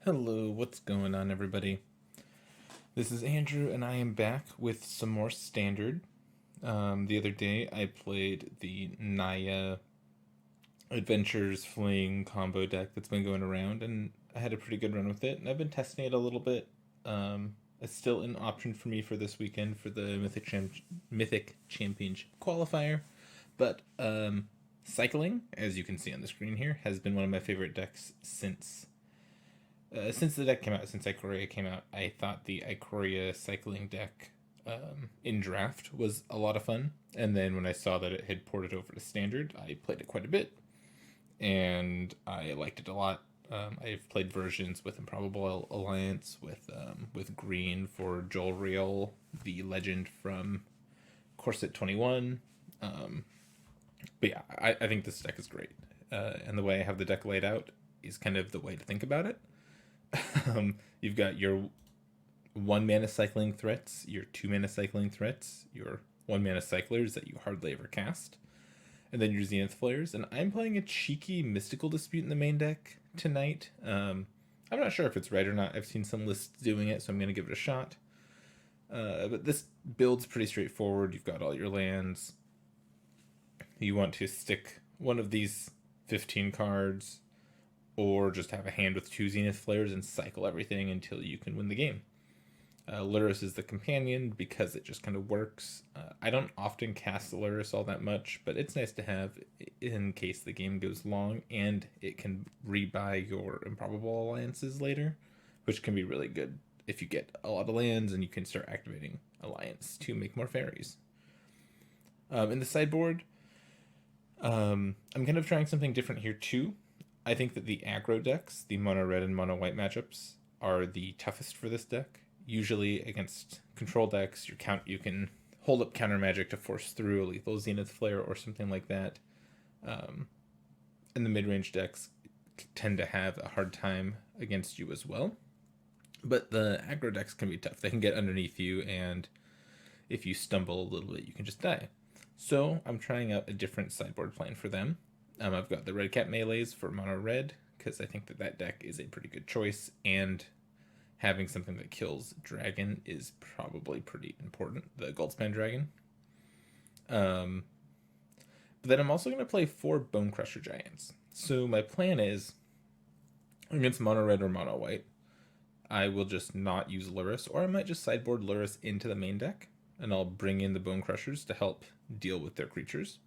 Hello, what's going on, everybody? This is Andrew, and I am back with some more standard. The other day, I played the Naya Adventures Fling combo deck that's been going around, and I had a pretty good run with it, and I've been testing it a little bit. It's still an option for me for this weekend for the Mythic Championship Qualifier, but cycling, as you can see on the screen here, has been one of my favorite decks since the deck came out, since Ikoria came out. I thought the Ikoria cycling deck in draft was a lot of fun. And then when I saw that it had ported over to standard, I played it quite a bit, and I liked it a lot. I've played versions with Improbable Alliance, with green for Joel Real, the legend from Corset 21. But yeah, I think this deck is great. And the way I have the deck laid out is kind of the way to think about it. You've got your 1 mana cycling threats, your 2 mana cycling threats, your 1 mana cyclers that you hardly ever cast, and then your Zenith Flares. And I'm playing a cheeky Mystical Dispute in the main deck tonight. I'm not sure if it's right or not. I've seen some lists doing it, so I'm going to give it a shot. But this build's pretty straightforward. You've got all your lands. You want to stick one of these 15 cards, or just have a hand with 2 Zenith Flares and cycle everything until you can win the game. Lurrus is the companion because it just kind of works. I don't often cast Lurrus all that much, but it's nice to have in case the game goes long, and it can rebuy your Improbable Alliances later, which can be really good if you get a lot of lands and you can start activating Alliance to make more fairies. In the sideboard, I'm kind of trying something different here too. I think that the aggro decks, the mono red and mono white matchups, are the toughest for this deck. Usually against control decks, you can hold up counter magic to force through a lethal Zenith Flare or something like that. And the mid range decks tend to have a hard time against you as well. But the aggro decks can be tough. They can get underneath you, and if you stumble a little bit, you can just die. So I'm trying out a different sideboard plan for them. I've got the Red Cat Melees for mono red, because I think that deck is a pretty good choice, and having something that kills dragon is probably pretty important, the Goldspan Dragon. But then I'm also going to play 4 Bone Crusher Giants. So my plan is, against mono red or mono white, I will just not use Lurrus, or I might just sideboard Lurrus into the main deck, and I'll bring in the Bone Crushers to help deal with their creatures.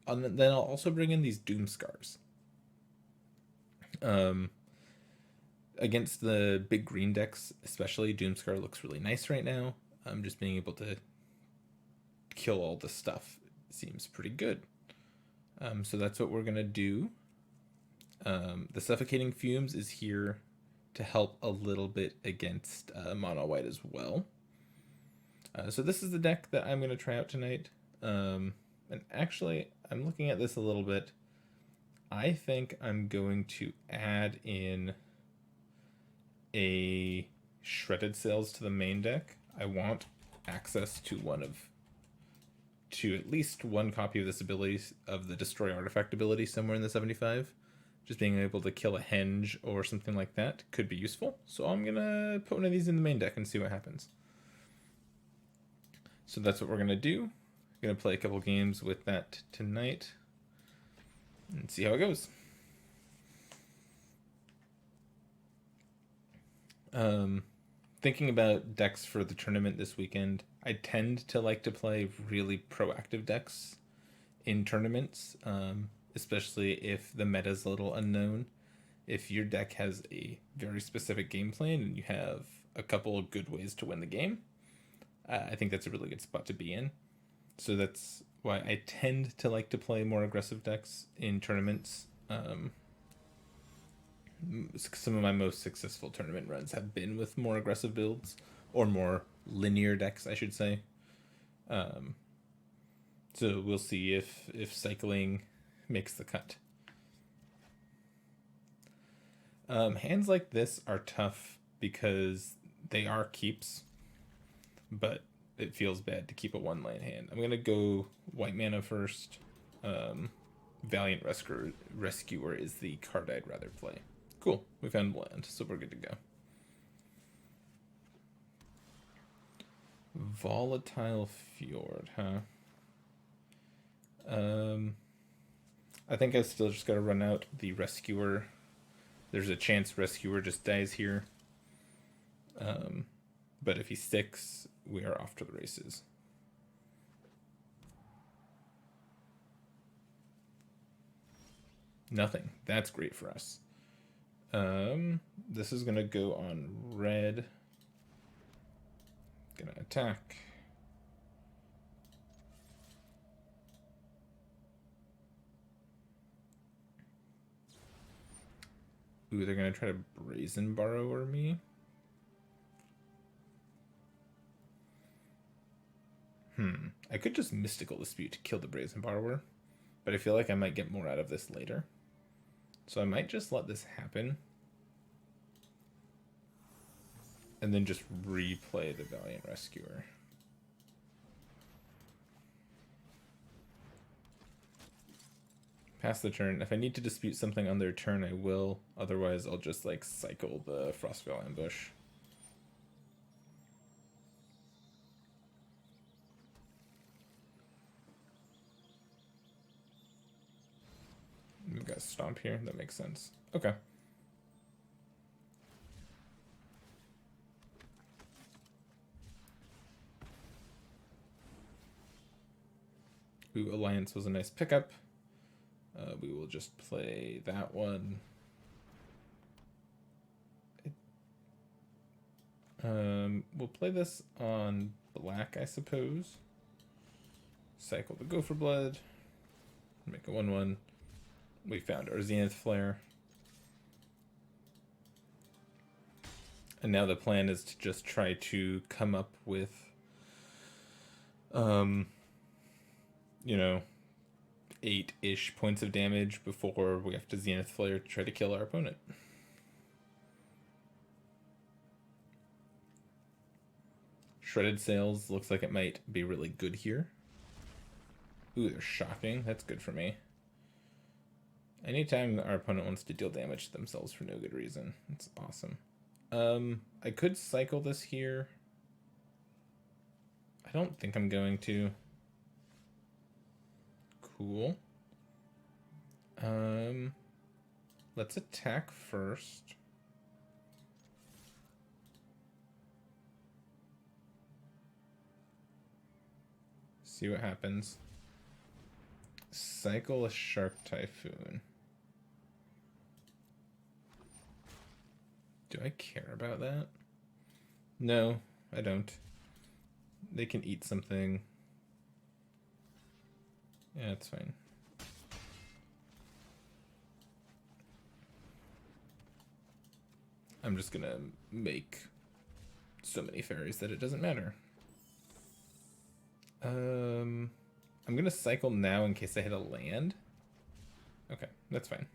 And then I'll also bring in these Doom Scars. Against the big green decks, especially, Doomscar looks really nice right now. Just being able to kill all the stuff seems pretty good. So that's what we're going to do. The Suffocating Fumes is here to help a little bit against mono white as well. So this is the deck that I'm going to try out tonight. And actually, I'm looking at this a little bit. I think I'm going to add in a Shredded Sails to the main deck. I want access to at least one copy of this ability, of the Destroy Artifact ability, somewhere in the 75. Just being able to kill a henge or something like that could be useful. So I'm gonna put one of these in the main deck and see what happens. So that's what we're gonna do. I'm gonna play a couple games with that tonight and see how it goes. Thinking about decks for the tournament this weekend, I tend to like to play really proactive decks in tournaments, especially if the meta's a little unknown. If your deck has a very specific game plan and you have a couple of good ways to win the game, I think that's a really good spot to be in. So that's why I tend to like to play more aggressive decks in tournaments. Some of my most successful tournament runs have been with more aggressive builds, or more linear decks, I should say. So we'll see if cycling makes the cut. Hands like this are tough because they are keeps, but it feels bad to keep a 1-land hand. I'm gonna go white mana first. Valiant Rescuer is the card I'd rather play. Cool. We found land, so we're good to go. Volatile Fjord, huh? I think I still just gotta run out the Rescuer. There's a chance Rescuer just dies here. But if he sticks, we are off to the races. Nothing. That's great for us. This is gonna go on red. Gonna attack. Ooh, they're gonna try to Brazen Borrower me. I could just Mystical Dispute to kill the Brazen Borrower, but I feel like I might get more out of this later. So I might just let this happen. And then just replay the Valiant Rescuer. Pass the turn. If I need to dispute something on their turn, I will. Otherwise, I'll just like cycle the Frostveil Ambush. We've got Stomp here. That makes sense. Okay. Ooh, Alliance was a nice pickup. We will just play that one. We'll play this on black, I suppose. Cycle the Gopher Blood. Make a 1/1. We found our Zenith Flare. And now the plan is to just try to come up with, you know, 8-ish points of damage before we have to Zenith Flare to try to kill our opponent. Shredded Sails looks like it might be really good here. Ooh, they're shocking. That's good for me. Anytime our opponent wants to deal damage to themselves for no good reason. That's awesome. I could cycle this here. I don't think I'm going to. Cool. Let's attack first. See what happens. Cycle a Shark Typhoon. Do I care about that? No, I don't. They can eat something. Yeah, it's fine. I'm just gonna make so many fairies that it doesn't matter. I'm gonna cycle now in case I hit a land. Okay, that's fine.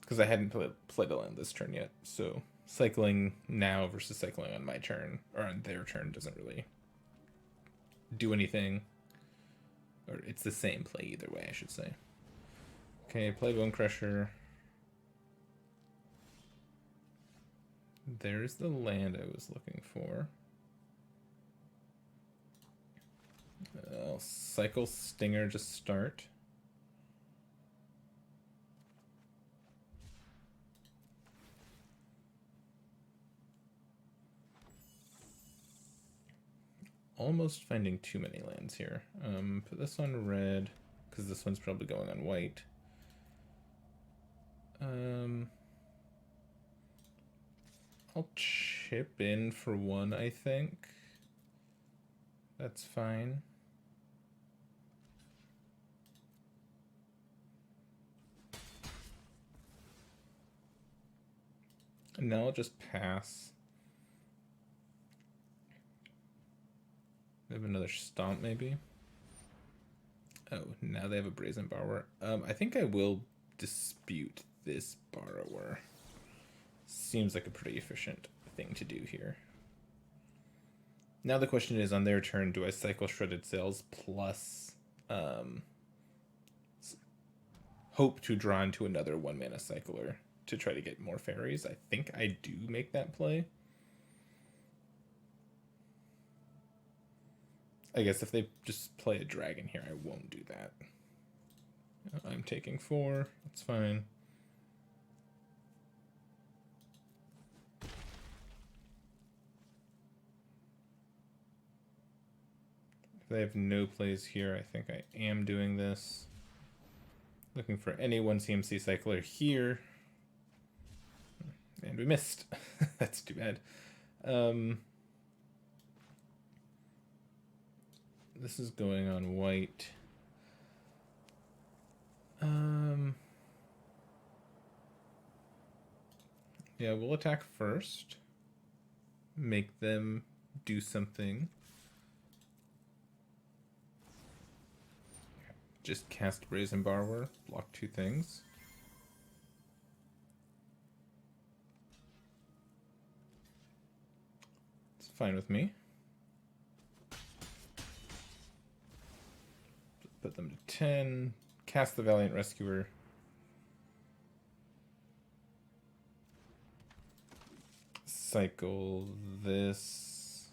Because I hadn't played a land this turn yet, so cycling now versus cycling on my turn, or on their turn, doesn't really do anything. Or it's the same play either way, I should say. Okay, play Bone Crusher. There's the land I was looking for. I'll cycle Stinger to start. Almost finding too many lands here. Put this on red, because this one's probably going on white. I'll chip in for one, I think. That's fine. And now I'll just pass. We have another Stomp, maybe. Oh, now they have a Brazen Borrower. I think I will dispute this Borrower. Seems like a pretty efficient thing to do here. Now the question is, on their turn, do I cycle Shredded Sails plus hope to draw into another 1-mana cycler to try to get more fairies. I think I do make that play. I guess if they just play a dragon here, I won't do that. I'm taking 4. That's fine. If they have no plays here, I think I am doing this. Looking for any 1 CMC cycler here. And we missed. That's too bad. This is going on white. Yeah, we'll attack first. Make them do something. Just cast Brazen Borrower, block 2 things. It's fine with me. Put them to 10. Cast the Valiant Rescuer. Cycle this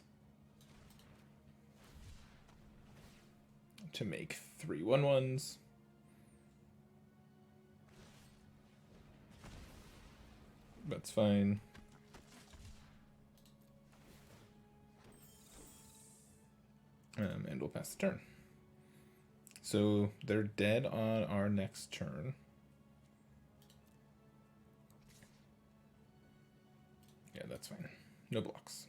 to make 3 1/1s. That's fine. And we'll pass the turn. So they're dead on our next turn. Yeah, that's fine. No blocks.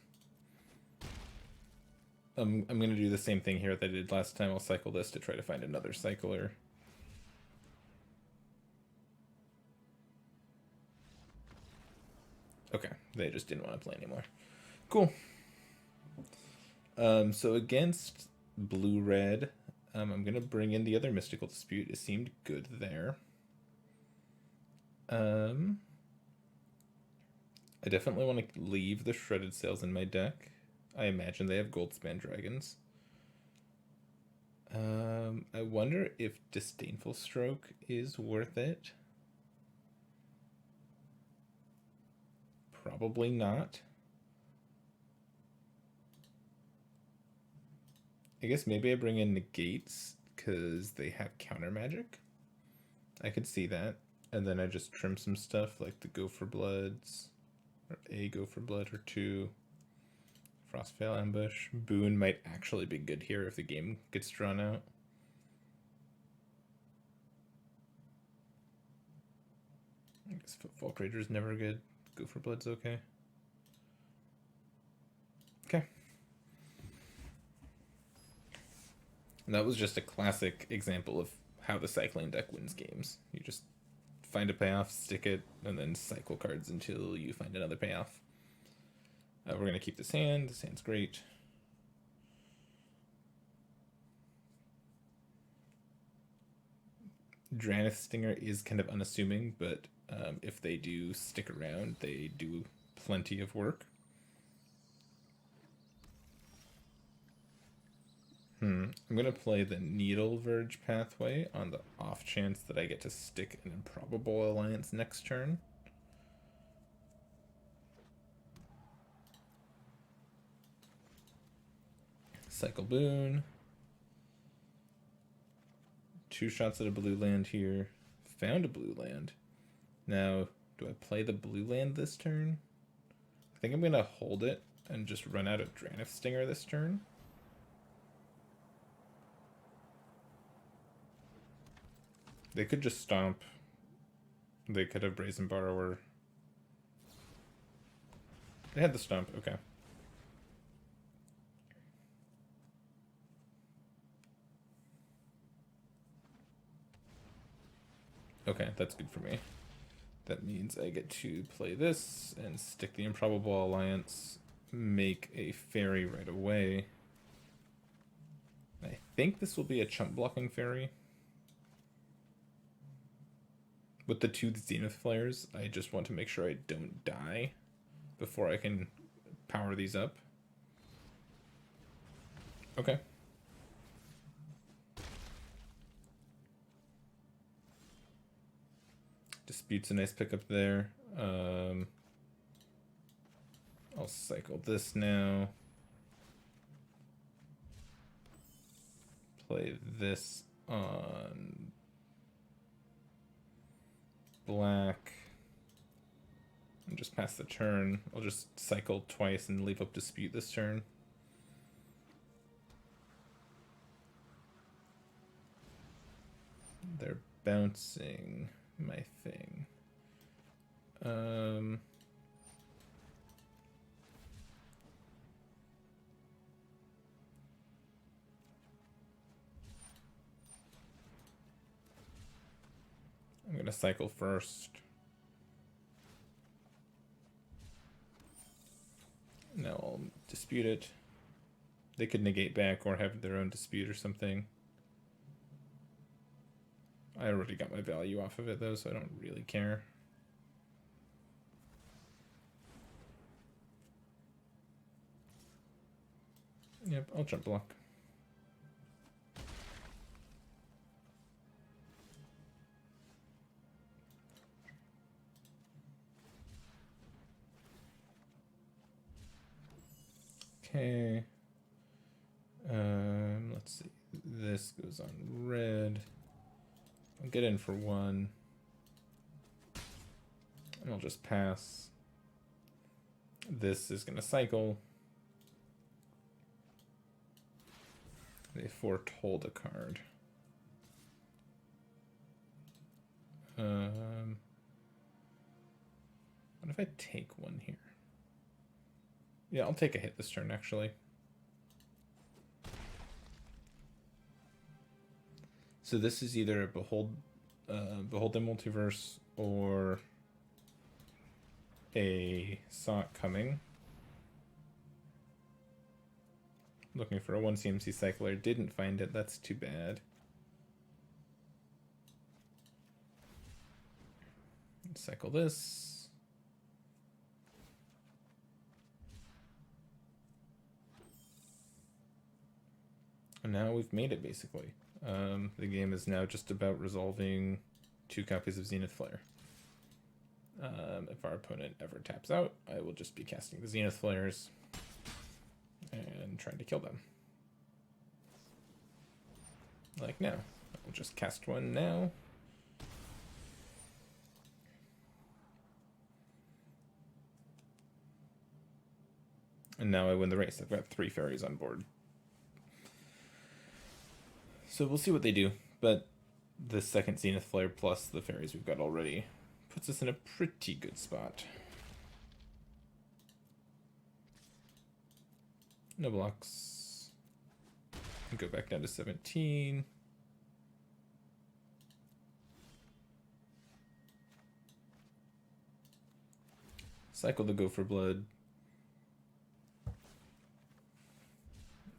I'm going to do the same thing here that I did last time. I'll cycle this to try to find another cycler. Okay, they just didn't want to play anymore. Cool. So against blue-red, I'm going to bring in the other Mystical Dispute. It seemed good there. I definitely want to leave the Shredded Sails in my deck. I imagine they have Goldspan Dragons. I wonder if Disdainful Stroke is worth it. Probably not. I guess maybe I bring in Negates because they have counter magic. I could see that. And then I just trim some stuff like the Gopher Bloods, or a Gopher Blood or 2. Frostveil Ambush. Boon might actually be good here if the game gets drawn out. I guess Folk Raider is never good. Gopher Blood's okay. Okay. And that was just a classic example of how the cycling deck wins games. You just find a payoff, stick it, and then cycle cards until you find another payoff. We're going to keep this hand. This hand's great. Dranith Stinger is kind of unassuming, but if they do stick around, they do plenty of work. I'm going to play the Needle Verge pathway on the off chance that I get to stick an Improbable Alliance next turn. Cycle Boon. 2 shots at a blue land here. Found a blue land. Now, do I play the blue land this turn? I think I'm going to hold it and just run out of Dranith Stinger this turn. They could just stomp. They could have Brazen Borrower. They had the stomp, okay. Okay, that's good for me. That means I get to play this and stick the Improbable Alliance, make a fairy right away. I think this will be a chump blocking fairy. With the 2 Zenith Flares, I just want to make sure I don't die before I can power these up. Okay. Dispute's a nice pickup there. I'll cycle this now. Play this on black. And just pass the turn. I'll just cycle twice and leave up Dispute this turn. They're bouncing my thing. I'm gonna cycle first. Now I'll dispute it. They could negate back or have their own dispute or something. I already got my value off of it though, so I don't really care. Yep, I'll jump block. Okay. Let's see. This goes on red. I'll get in for one. And I'll just pass. This is gonna cycle. They foretold a card. What if I take one here? Yeah, I'll take a hit this turn, actually. So this is either a Behold the Multiverse or a Sock coming. Looking for a 1 CMC cycler, didn't find it, that's too bad. Cycle this. And now we've made it, basically. The game is now just about resolving 2 copies of Zenith Flare. If our opponent ever taps out, I will just be casting the Zenith Flares and trying to kill them. Like now. I'll just cast one now. And now I win the race. I've got 3 fairies on board. So we'll see what they do, but the second Zenith Flare plus the fairies we've got already puts us in a pretty good spot. No blocks. Go back down to 17. Cycle the Gopher Blood.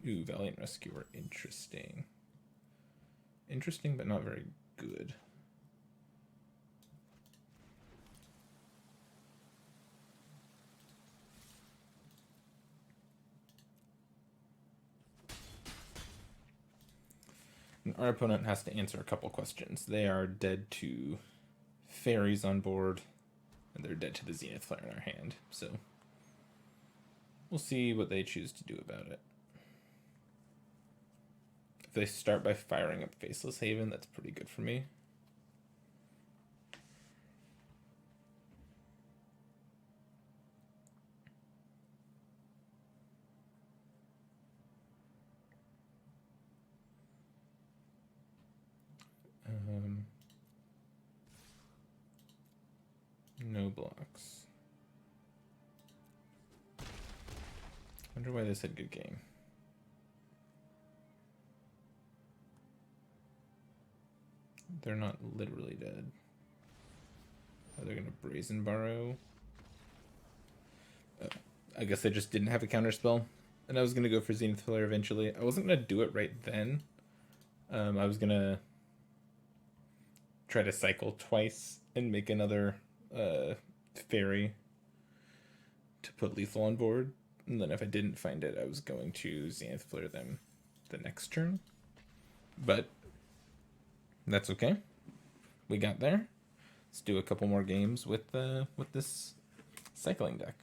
Ooh, Valiant Rescuer. Interesting. Interesting, but not very good. And our opponent has to answer a couple questions. They are dead to fairies on board, and they're dead to the Zenith Flare in our hand. So we'll see what they choose to do about it. If they start by firing up Faceless Haven, that's pretty good for me. No blocks. Wonder why they said good game. They're not literally dead. Are they gonna Brazen Borrow? I guess they just didn't have a counterspell. And I was gonna go for Zenith Flare eventually. I wasn't gonna do it right then. I was gonna try to cycle twice and make another fairy to put lethal on board. And then if I didn't find it, I was going to Zenith Flare them the next turn. But that's okay. We got there. let's do a couple more games with this cycling deck.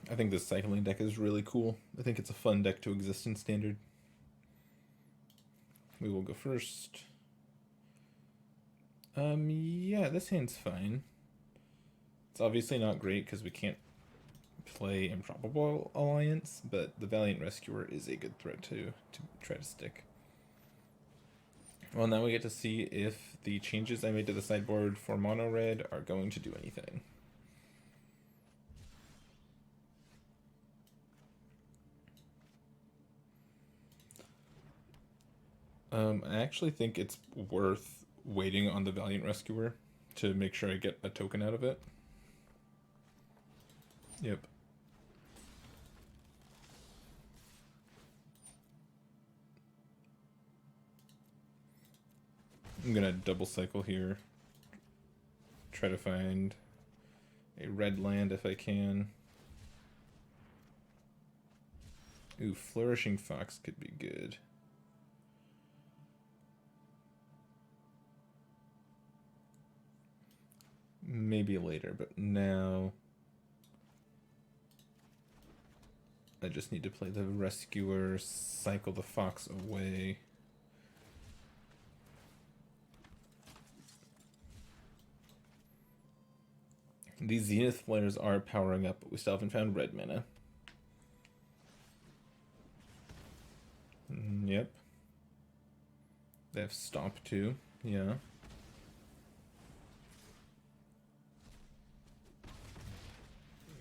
I think this cycling deck is really cool. I think it's a fun deck to exist in Standard. We will go first. Yeah, this hand's fine. It's obviously not great because we can't play Improbable Alliance, but the Valiant Rescuer is a good threat to try to stick. Well, now we get to see if the changes I made to the sideboard for mono red are going to do anything. I actually think it's worth waiting on the Valiant Rescuer to make sure I get a token out of it. Yep. I'm gonna double cycle here. Try to find a red land if I can. Ooh, Flourishing Fox could be good. Maybe later, but now I just need to play the Rescuer, cycle the Fox away. These Zenith Flares are powering up, but we still haven't found red mana. Yep. They have Stomp too, yeah.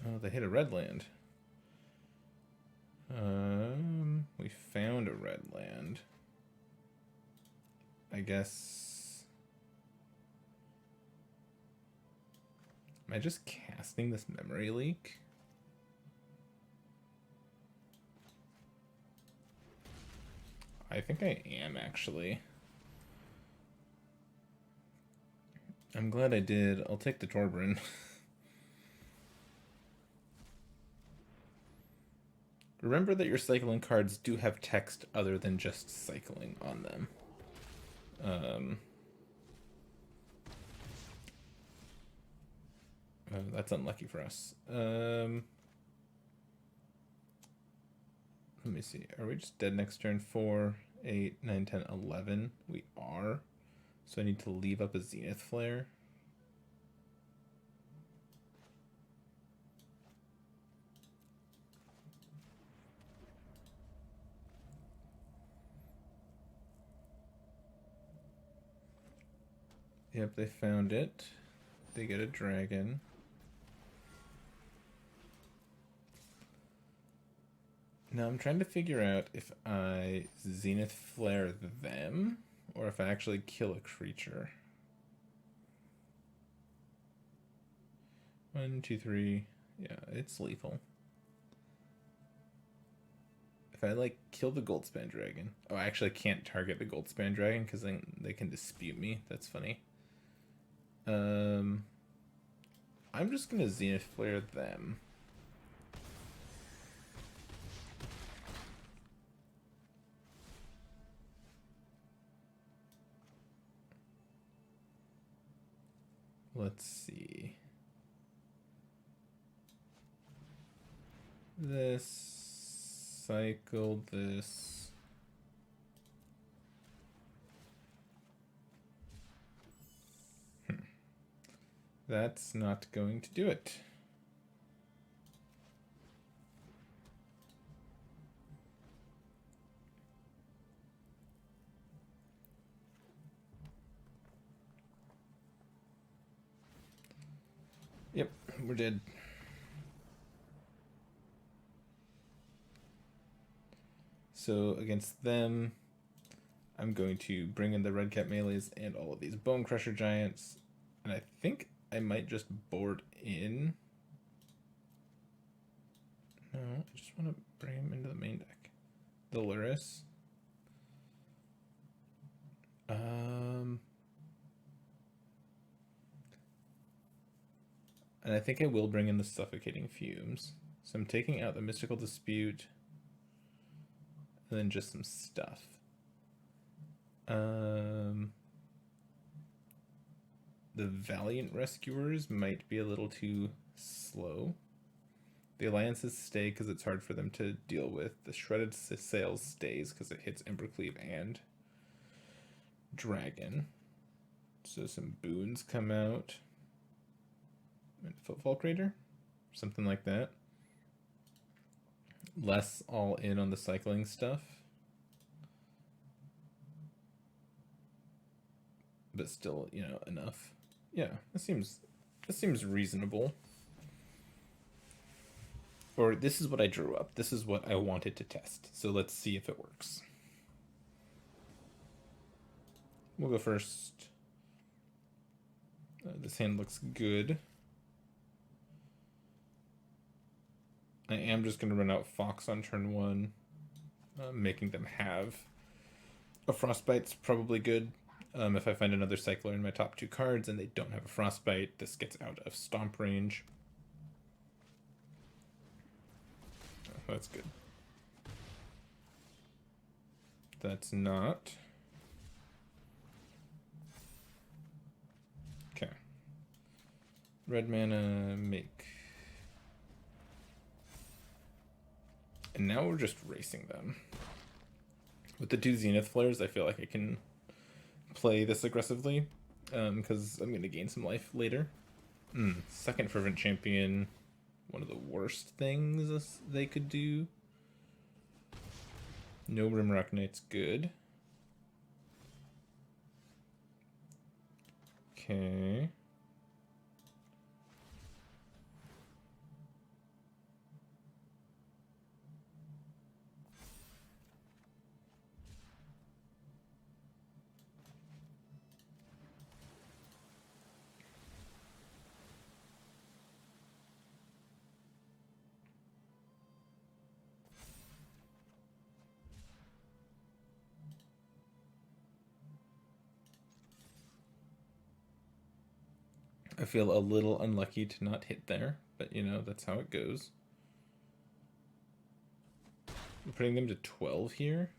Oh, they hit a red land. We found a red land. I guess... Am I just casting this Memory Leak? I think I am, actually. I'm glad I did. I'll take the Torbran. Remember that your cycling cards do have text other than just cycling on them. That's unlucky for us. Let me see. Are we just dead next turn? 4, 8, 9, 10, 11. We are. So I need to leave up a Zenith Flare. Yep, they found it. They get a dragon. Now I'm trying to figure out if I Zenith Flare them or if I actually kill a creature. 1, 2, 3. Yeah, it's lethal. If I like kill the Goldspan Dragon. Oh, I actually can't target the Goldspan Dragon because then they can dispute me. That's funny. I'm just gonna Zenith Flare them. Let's see. This cycle this. That's not going to do it. Yep, we're dead. So against them, I'm going to bring in the red cap melees and all of these Bone Crusher Giants. And I think I might just board in. No, I just want to bring him into the main deck. The Luris. And I think I will bring in the Suffocating Fumes. So I'm taking out the Mystical Dispute. And then just some stuff. The Valiant Rescuers might be a little too slow. The Alliances stay because it's hard for them to deal with. The Shredded Sails stays because it hits Embercleave and Dragon. So some boons come out. And Footfall Crater? Something like that. Less all in on the cycling stuff. But still, you know, enough. Yeah, that seems reasonable. Or this is what I drew up. This is what I wanted to test. So let's see if it works. We'll go first. This hand looks good. I am just going to run out Fox on turn 1. Making them have a Frostbite's probably good. If I find another Cycler in my top 2 cards and they don't have a Frostbite, this gets out of Stomp range. Oh, that's good. That's not. Okay. Red mana, make. And now we're just racing them. With the 2 Zenith Flares, I feel like I can play this aggressively, because I'm going to gain some life later. Second Fervent Champion, one of the worst things they could do. No Rimrock Knight's good. Okay. I feel a little unlucky to not hit there, but you know, that's how it goes. I'm putting them to 12 here.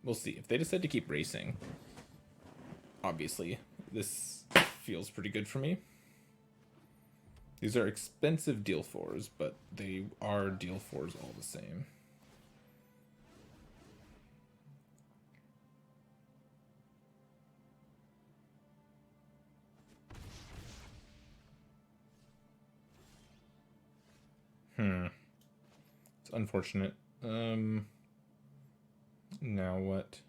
We'll see. If they decide to keep racing, obviously, this feels pretty good for me. These are expensive deal 4s, but they are deal 4s all the same. It's unfortunate. Now what?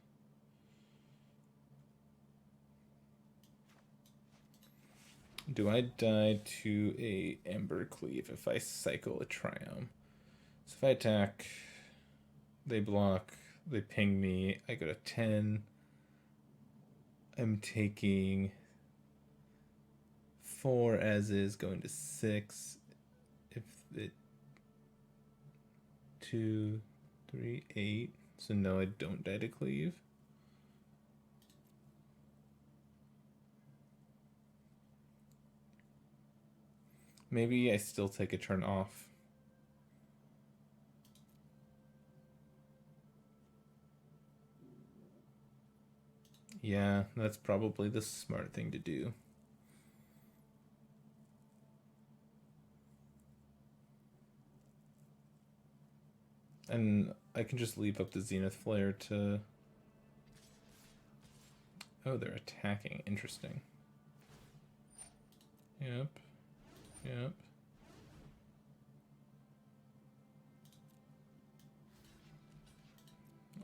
Do I die to a Embercleave if I cycle a Triumph? So if I attack, they block, they ping me, I go to 10. I'm taking 4 as is, going to 6. If it 2, 3, 8. So no, I don't die to cleave. Maybe I still take a turn off. Yeah, that's probably the smart thing to do. And I can just leave up the Zenith Flare to... Oh, they're attacking. Interesting. Yep. Yep.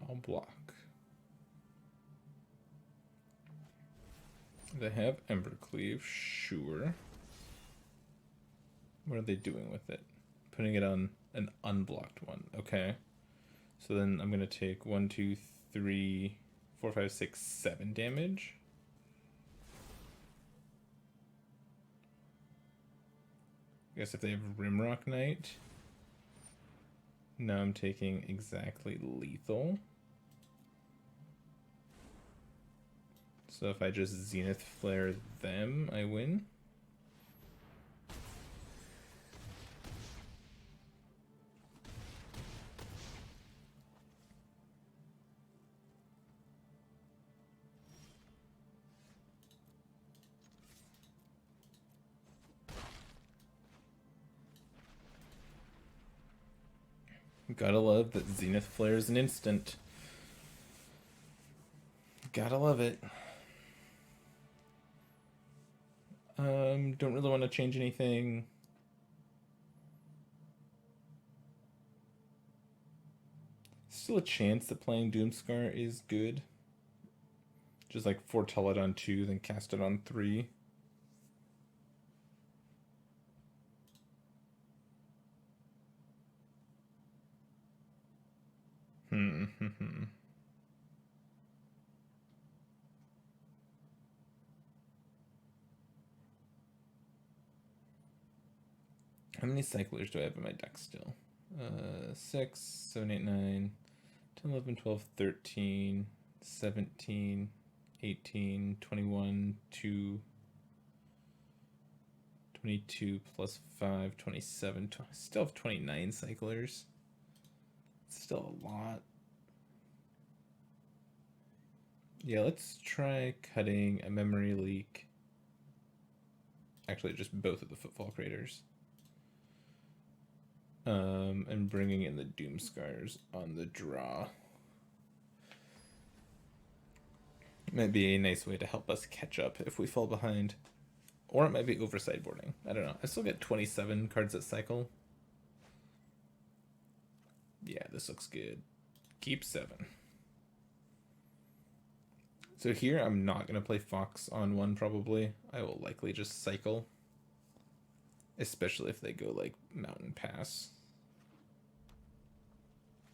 I'll block. They have Embercleave, sure. What are they doing with it? Putting it on an unblocked one. Okay. So then I'm going to take 1, 2, 3, 4, 5, 6, 7 damage. I guess if they have Rimrock Knight. Now I'm taking exactly lethal. So if I just Zenith Flare them, I win. Gotta love that Zenith Flare is an instant. Gotta love it. Don't really want to change anything. Still a chance that playing Doomscar is good. Just like foretell it on 2, then cast it on 3. How many cyclers do I have in my deck still? 6, 7, 8, 9, 10, 11, 12, 13, 17, 18, 21, 2, 22 plus 5, 27. Still have 29 cyclers. Still a lot. Yeah, let's try cutting a memory leak. Actually, just both of the footfall craters. And bringing in the Doomscars on the draw. Might be a nice way to help us catch up if we fall behind. Or it might be over sideboarding. I don't know. I still get 27 cards that cycle. Yeah, this looks good. Keep 7. So here I'm not going to play Fox on 1 probably. I will likely just cycle. Especially if they go like Mountain Pass.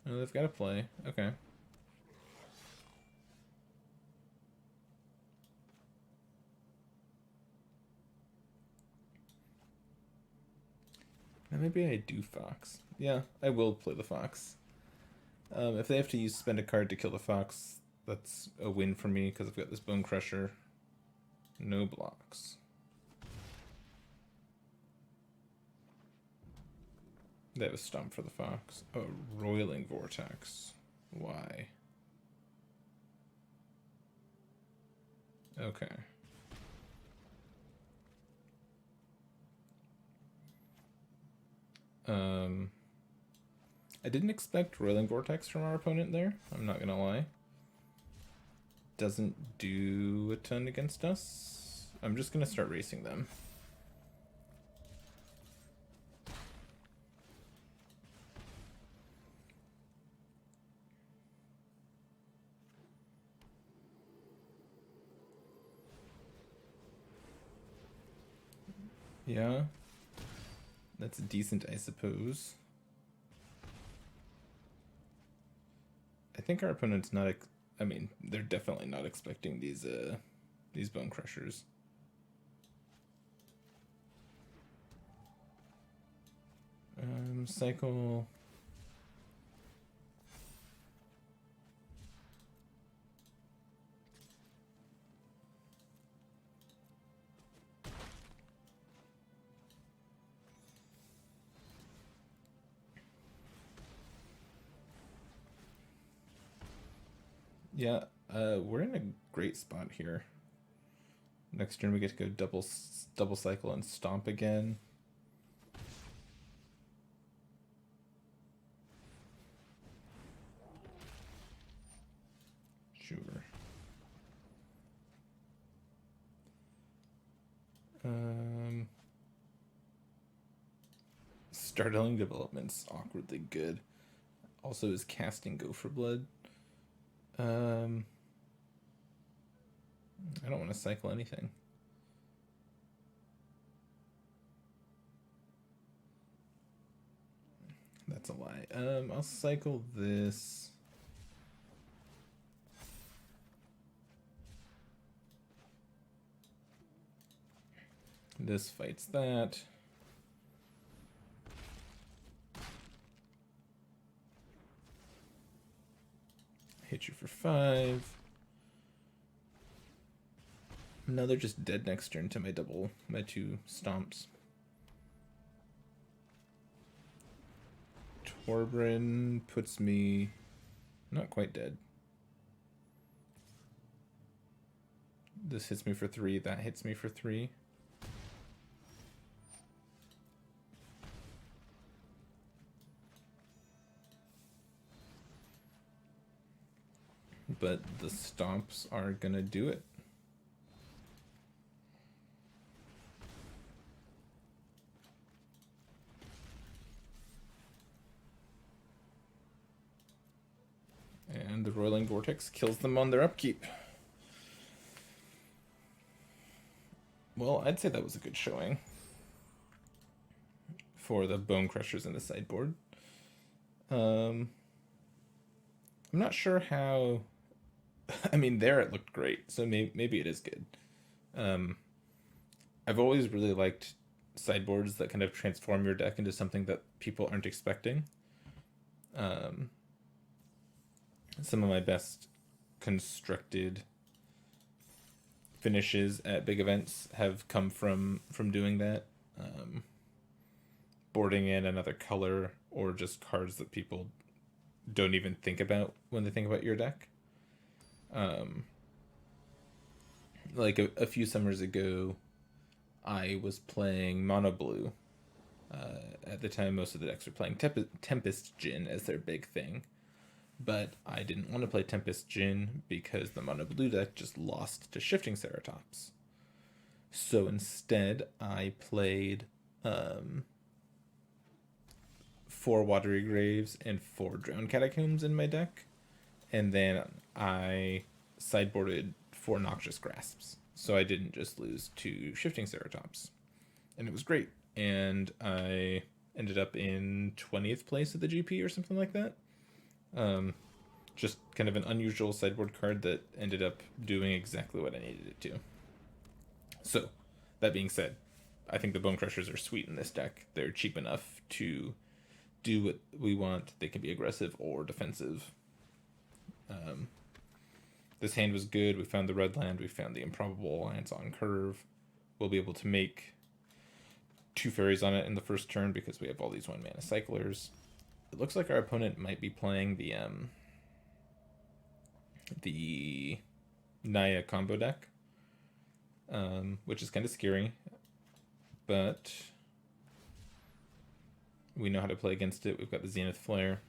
Oh, they've got to play. Okay. Now maybe I do Fox. Yeah, I will play the Fox. If they have to spend a card to kill the Fox, that's a win for me because I've got this Bone Crusher. No blocks. They have a stump for the Fox. Oh, Roiling Vortex. Why? Okay. I didn't expect Roiling Vortex from our opponent there. I'm not gonna lie. Doesn't do a ton against us. I'm just gonna start racing them. Yeah. That's decent, I suppose. I think our opponent's not... I mean, they're definitely not expecting these Bone Crushers. Cycle... Yeah, we're in a great spot here. Next turn we get to go double cycle and stomp again. Sure. Startling Development's awkwardly good. Also is casting Gopher Blood. I don't want to cycle anything. That's a lie. I'll cycle this. This fights that. Hit you for 5. Now they're just dead next turn to my 2 stomps. Torbrin puts me not quite dead. This hits me for 3, that hits me for 3. but the stomps are gonna do it. And the Roiling Vortex kills them on their upkeep. Well, I'd say that was a good showing for the Bone Crushers in the sideboard. I'm not sure how... I mean, there it looked great, so maybe it is good. I've always really liked sideboards that kind of transform your deck into something that people aren't expecting. Some of my best constructed finishes at big events have come from doing that. Boarding in another color or just cards that people don't even think about when they think about your deck. Like a few summers ago, I was playing mono blue. At the time, most of the decks were playing Tempest Djinn as their big thing. But I didn't want to play Tempest Djinn because the mono blue deck just lost to Shifting Ceratops. So instead, I played 4 Watery Graves and 4 Drowned Catacombs in my deck. And then I sideboarded 4 Noxious Grasps. So I didn't just lose to Shifting Ceratops. And it was great. And I ended up in 20th place at the GP or something like that. Just kind of an unusual sideboard card that ended up doing exactly what I needed it to. So, that being said, I think the Bone Crushers are sweet in this deck. They're cheap enough to do what we want. They can be aggressive or defensive. This hand was good. We found the red land. We found the Improbable Alliance on curve. We'll be able to make 2 fairies on it in the first turn because we have all these 1 mana cyclers. It looks like our opponent might be playing the Naya combo deck, which is kind of scary, but we know how to play against it. We've got the Zenith Flare.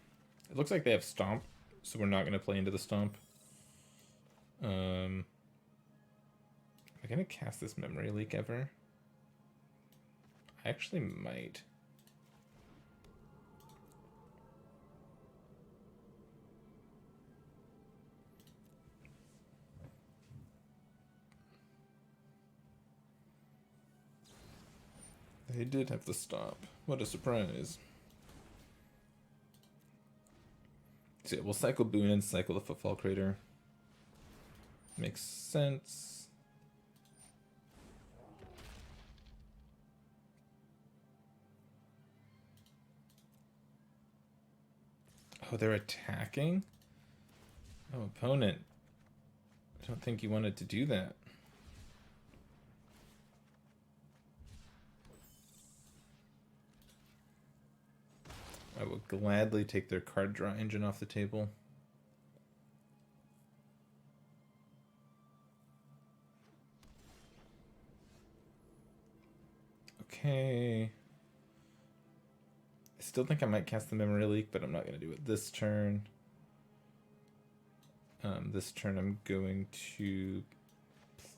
It looks like they have Stomp, so we're not going to play into the Stomp. Am I going to cast this Memory Leak ever? I actually might. They did have the Stomp. What a surprise. So yeah, we'll cycle Boon and cycle the Footfall Crater. Makes sense. Oh, they're attacking? Oh, opponent. I don't think you wanted to do that. I will gladly take their card draw engine off the table. Okay. I still think I might cast the Memory Leak, but I'm not going to do it this turn. This turn I'm going to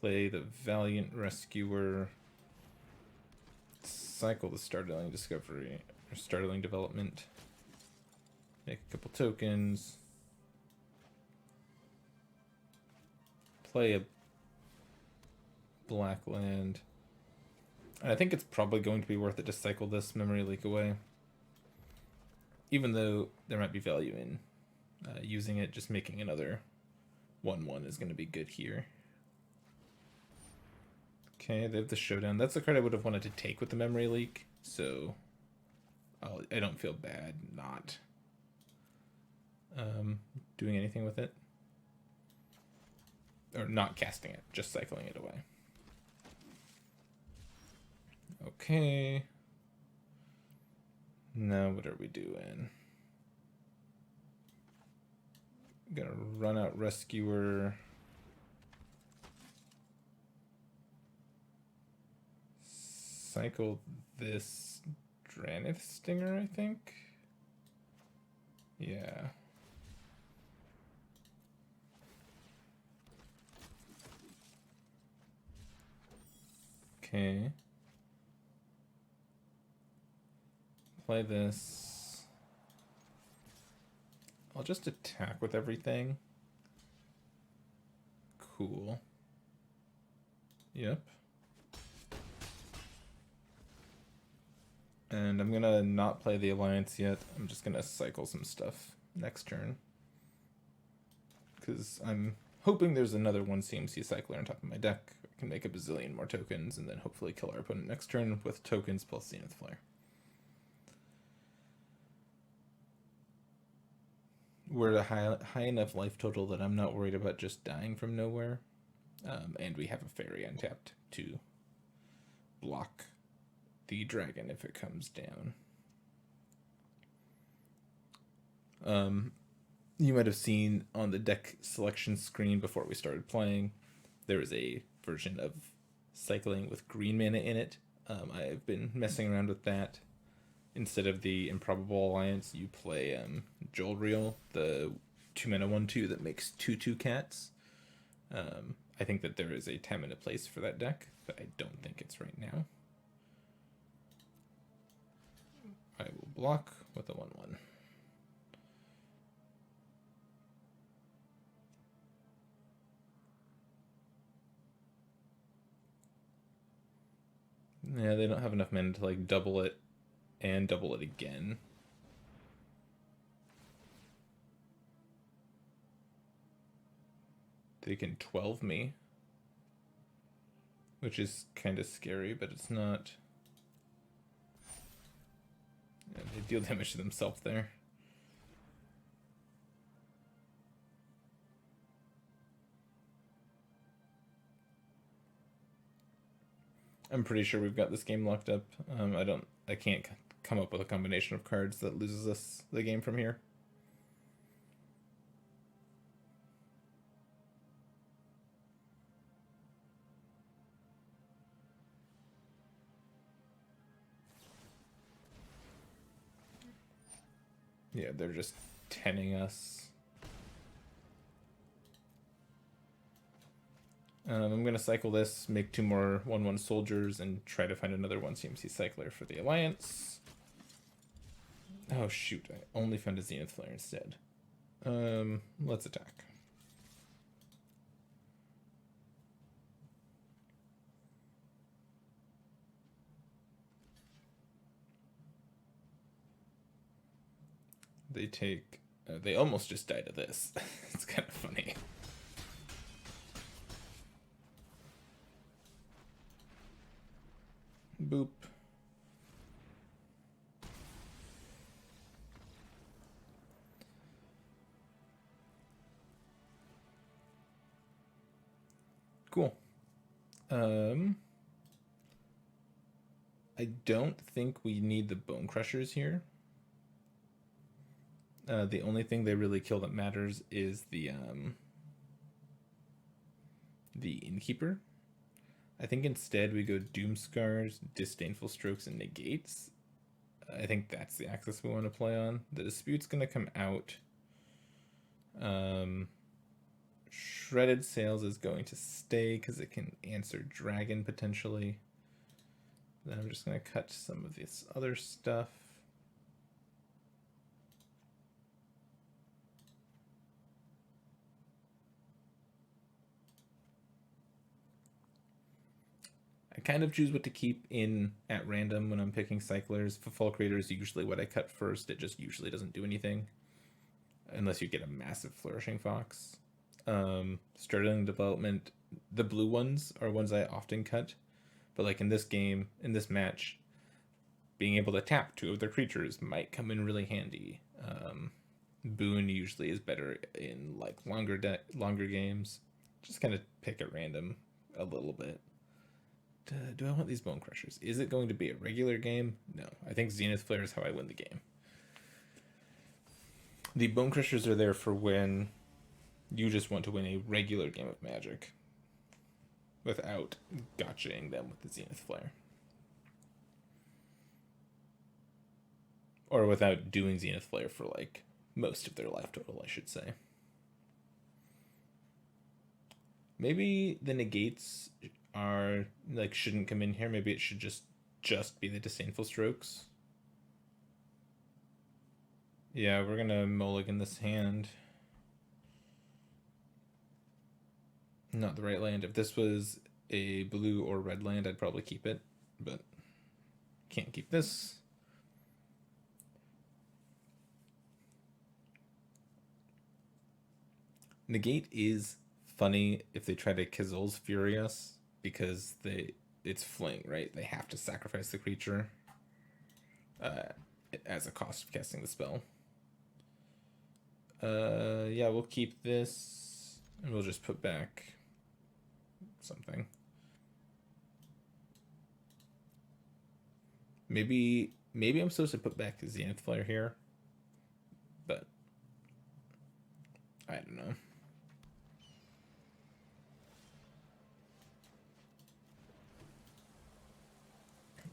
play the Valiant Rescuer, cycle the Startling Discovery, or Startling Development, make a couple tokens, play a black land, and I think it's probably going to be worth it to cycle this Memory Leak away, even though there might be value in using it. Just making another 1/1 is going to be good here. Okay, they have the Showdown. That's the card I would have wanted to take with the Memory Leak, so I don't feel bad not doing anything with it. Or not casting it, just cycling it away. Okay. Now what are we doing? I'm gonna run out Rescuer. Cycle this Dranith Stinger, I think. Yeah. Okay. Play this. I'll just attack with everything. Cool. Yep. And I'm gonna not play the Alliance yet. I'm just gonna cycle some stuff next turn. Because I'm hoping there's another 1 CMC cycler on top of my deck. I can make a bazillion more tokens and then hopefully kill our opponent next turn with tokens plus Zenith Flare. We're at a high enough life total that I'm not worried about just dying from nowhere. And we have a fairy untapped to block the dragon if it comes down. You might have seen on the deck selection screen before we started playing, there is a version of cycling with green mana in it. I've been messing around with that. Instead of the Improbable Alliance, you play Jolreel, the 2 mana 1/2 that makes 2/2 cats. I think that there is a time and a place for that deck, but I don't think it's right now. I will block with a 1/1. Yeah, they don't have enough mana to like double it and double it again. They can 12 me, which is kind of scary, but it's not. Yeah, they deal damage to themselves there. I'm pretty sure we've got this game locked up. I can't come up with a combination of cards that loses us the game from here. Yeah, they're just 10-ing us. I'm going to cycle this, make 2 more 1/1 soldiers, and try to find another 1 CMC cycler for the Alliance. Oh shoot, I only found a Zenith Flare instead. Let's attack. They take... they almost just died of this. It's kind of funny. Boop. Cool. I don't think we need the Bone Crushers here. The only thing they really kill that matters is the Innkeeper. I think instead we go Doom Scars, Disdainful Strokes, and Negates. I think that's the axis we want to play on. The Dispute's going to come out. Shredded Sails is going to stay because it can answer Dragon potentially. Then I'm just going to cut some of this other stuff. I kind of choose what to keep in at random when I'm picking cyclers. Fulcrator is usually what I cut first. It just usually doesn't do anything unless you get a massive Flourishing Fox. Startling Development, the blue ones are ones I often cut, but like in this game, in this match, being able to tap 2 of their creatures might come in really handy. Boon usually is better in like longer games. Just kind of pick at random a little bit. Do I want these Bone Crushers? Is it going to be a regular game? No. I think Zenith Flare is how I win the game. The Bone Crushers are there for when you just want to win a regular game of Magic without gotchaing them with the Zenith Flare. Or without doing Zenith Flare for like most of their life total, I should say. Maybe the Negates are like shouldn't come in here. Maybe it should just be the Disdainful Strokes. Yeah, we're gonna mulligan this hand. Not the right land. If this was a blue or red land, I'd probably keep it, but can't keep this. Negate is funny if they try to Kazul's Furious, because it's fling, right? They have to sacrifice the creature as a cost of casting the spell. Yeah, we'll keep this, and we'll just put back something. Maybe I'm supposed to put back the Zenith Flare here, but I don't know.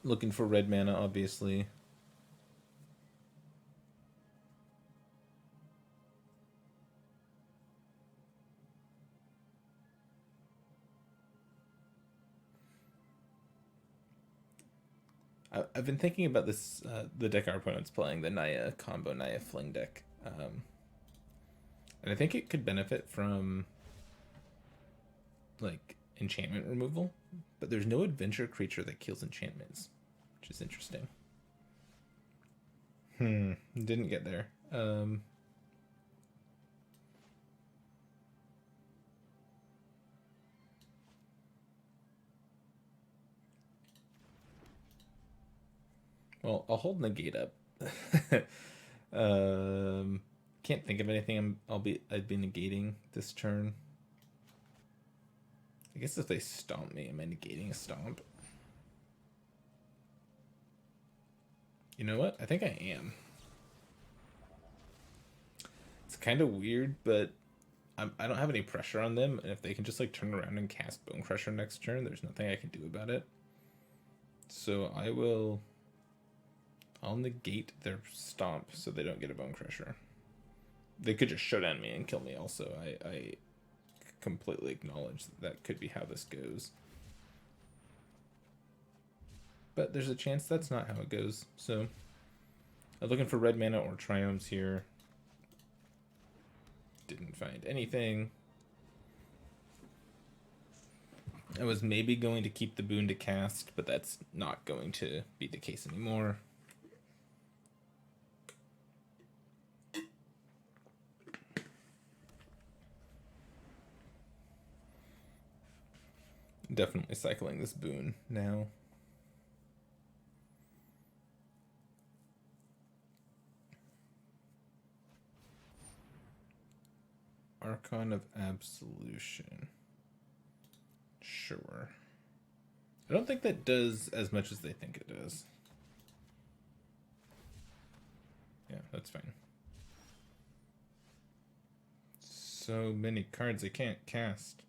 Looking for red mana, obviously. I've been thinking about this, the deck our opponent's playing, the Naya combo, Naya Fling deck. And I think it could benefit from, like, enchantment removal, but there's no adventure creature that kills enchantments, which is interesting. Didn't get there. Well, I'll hold Negate up. Can't think of anything I'd be negating this turn. I guess if they stomp me, am I negating a stomp? You know what? I think I am. It's kind of weird, but I don't have any pressure on them, and if they can just like turn around and cast Bone Crusher next turn, there's nothing I can do about it. So I'll negate their stomp so they don't get a Bone Crusher. They could just showdown me and kill me also. I completely acknowledge that could be how this goes. But there's a chance that's not how it goes. So I'm looking for red mana or Triomes here. Didn't find anything. I was maybe going to keep the boon to cast, but that's not going to be the case anymore. Definitely cycling this boon now. Archon of Absolution. Sure. I don't think that does as much as they think it does. Yeah, that's fine. So many cards I can't cast.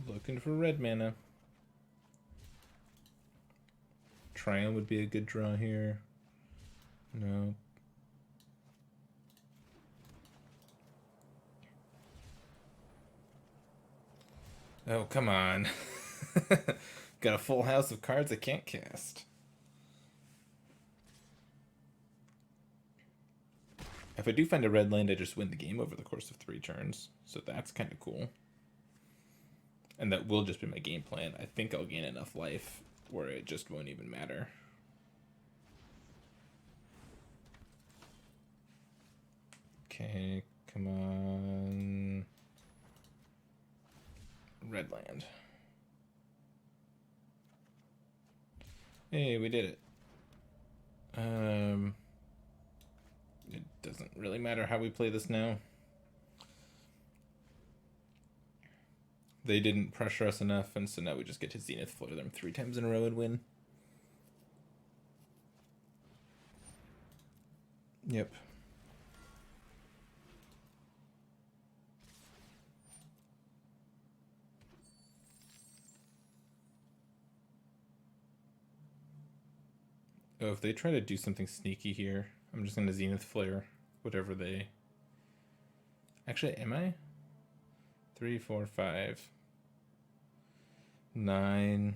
Looking for red mana. Triumph would be a good draw here. No. Oh, come on. Got a full house of cards I can't cast. If I do find a red land, I just win the game over the course of 3 turns. So that's kind of cool. And that will just be my game plan. I think I'll gain enough life where it just won't even matter. Okay, come on. Red land. Hey, we did it. It doesn't really matter how we play this now. They didn't pressure us enough, and so now we just get to Zenith Flare them 3 times in a row and win. Yep. Oh, if they try to do something sneaky here, I'm just gonna Zenith Flare whatever they... Actually, am I? 3, 4, 5. 9.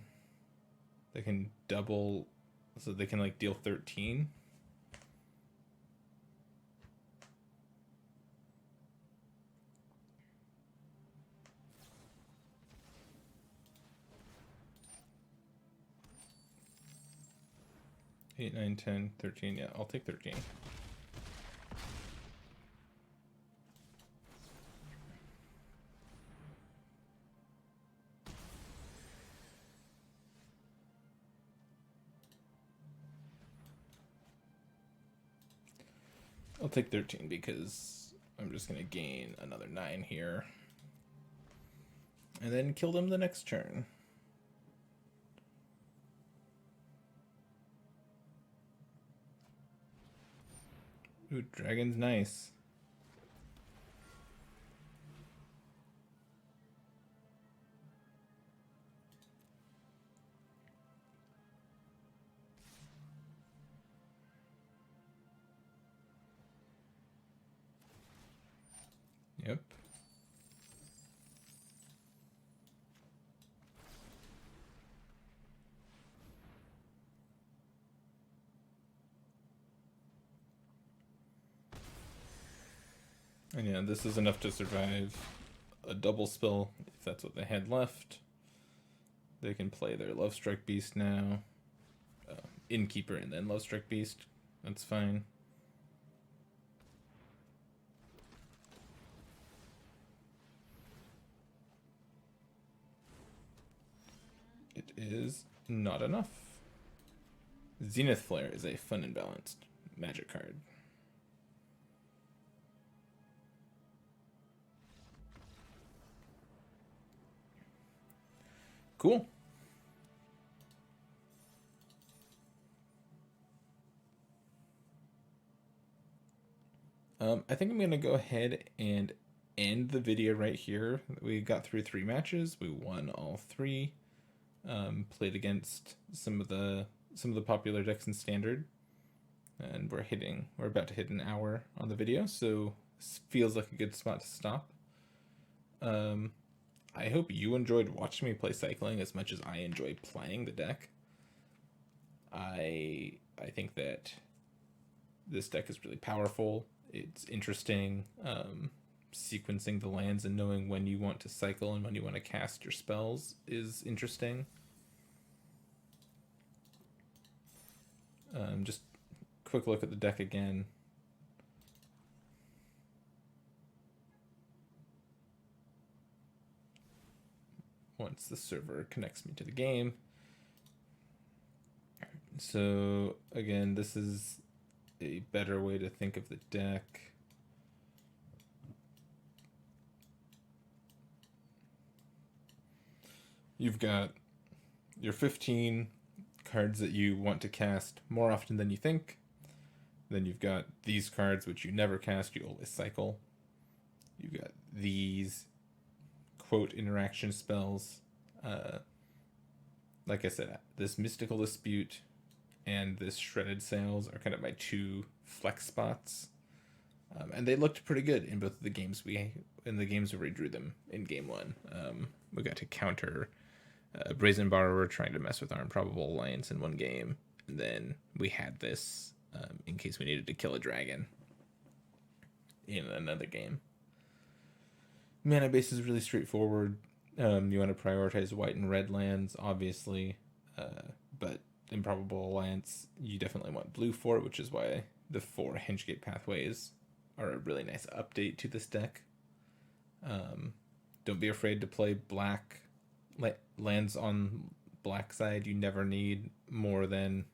They can double, so they can like deal 13. Eight, 9, 10, 13. Yeah, I'll take 13. I'll take 13 because I'm just going to gain another 9 here. And then kill them the next turn. Ooh, dragon's nice. Yep. And yeah, this is enough to survive a double spell, if that's what they had left. They can play their Love Strike Beast now. Innkeeper and then Love Strike Beast. That's fine. It is not enough. Zenith Flare is a fun and balanced magic card. Cool. I think I'm going to go ahead and end the video right here. We got through 3 matches. We won all 3. Played against some of the popular decks in Standard, and we're about to hit an hour on the video, so this feels like a good spot to stop. I hope you enjoyed watching me play Cycling as much as I enjoy playing the deck. I think that this deck is really powerful. It's interesting. Sequencing the lands and knowing when you want to cycle and when you want to cast your spells is interesting. Just quick look at the deck again. Once the server connects me to the game. So again, this is a better way to think of the deck. You've got your 15 cards that you want to cast more often than you think. Then you've got these cards which you never cast, you always cycle. You've got these quote interaction spells. Like I said, this Mystical Dispute and this Shredded Sails are kind of my 2 flex spots. And they looked pretty good in both of the games where we drew them in game 1. We got to counter Brazen Borrower trying to mess with our Improbable Alliance in 1 game, and then we had this in case we needed to kill a dragon in another game. Mana base is really straightforward. You want to prioritize white and red lands, obviously, but Improbable Alliance, you definitely want blue for it, which is why the 4 Hingegate pathways are a really nice update to this deck. Don't be afraid to play black lands on black side. You never need more than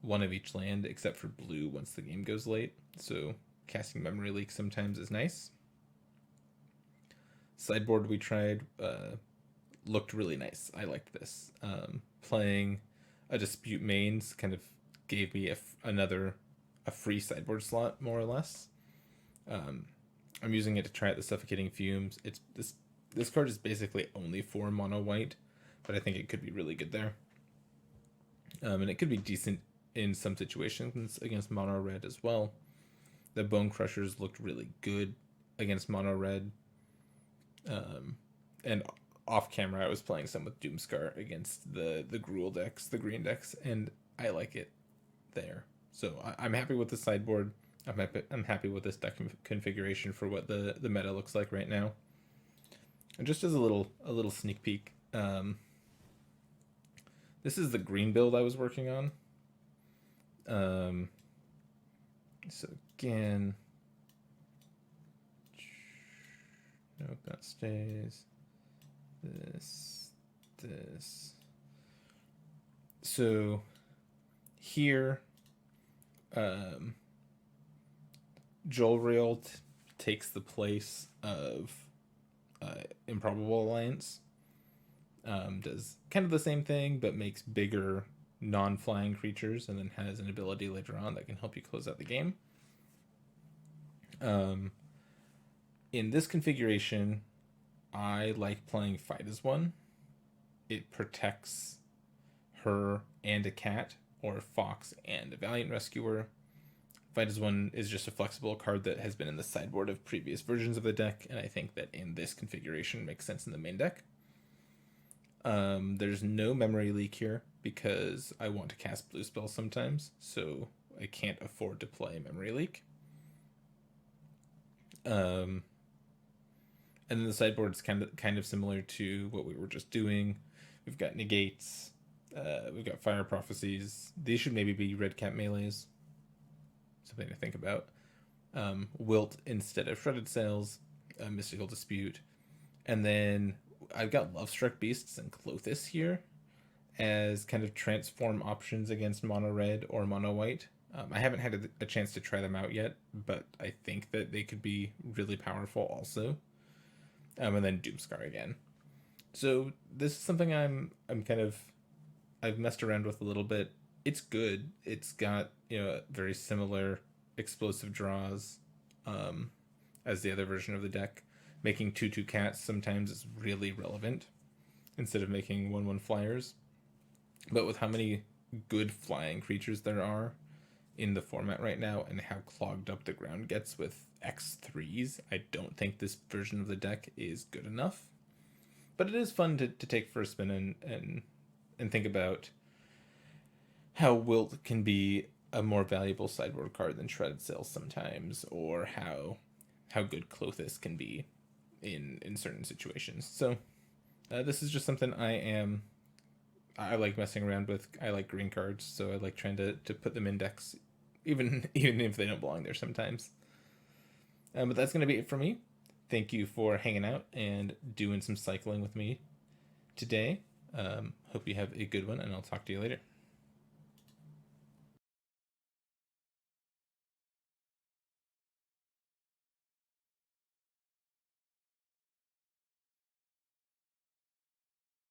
1 of each land, except for blue once the game goes late. So casting Memory Leak sometimes is nice. Sideboard we tried looked really nice. I liked this. Playing a Dispute Mains kind of gave me a free sideboard slot, more or less. I'm using it to try out the Suffocating Fumes. It's this card is basically only for mono white, but I think it could be really good there. And it could be decent in some situations against mono red as well. The Bone Crushers looked really good against mono red. And off camera, I was playing some with Doomscar against the Gruul decks, the green decks, and I like it there. So I'm happy with the sideboard. I'm happy with this deck configuration for what the meta looks like right now. And just as a little sneak peek, this is the green build I was working on. So again, nope, that stays. This. So here, Jolreal takes the place of Improbable Alliance. Does kind of the same thing, but makes bigger non-flying creatures, and then has an ability later on that can help you close out the game. In this configuration, I like playing Fight as One. It protects her and a cat, or a fox and a Valiant Rescuer. Fight as One is just a flexible card that has been in the sideboard of previous versions of the deck, and I think that in this configuration makes sense in the main deck. There's no memory leak here because I want to cast blue spells sometimes, so I can't afford to play memory leak. And then the sideboard is kind of similar to what we were just doing. We've got negates, we've got fire prophecies. These should maybe be red cap melees. Something to think about. Wilt instead of shredded sails, mystical dispute, and then I've got Lovestruck Beasts and Clothis here as kind of transform options against mono red or mono white. I haven't had a chance to try them out yet, but I think that they could be really powerful also. And then Doomscar again. So this is something I've messed around with a little bit. It's good. It's got, very similar explosive draws as the other version of the deck. Making 2/2 cats sometimes is really relevant instead of making 1/1 flyers. But with how many good flying creatures there are in the format right now and how clogged up the ground gets with X3s, I don't think this version of the deck is good enough. But it is fun to take for a spin and think about how Wilt can be a more valuable sideboard card than Shredded Sails sometimes, or how good Clothis can be in certain situations. So this is just something I like messing around with. I like green cards, so I like trying to put them in decks, even if they don't belong there sometimes. But that's going to be it for me. Thank you for hanging out and doing some cycling with me today. Hope you have a good one, and I'll talk to you later.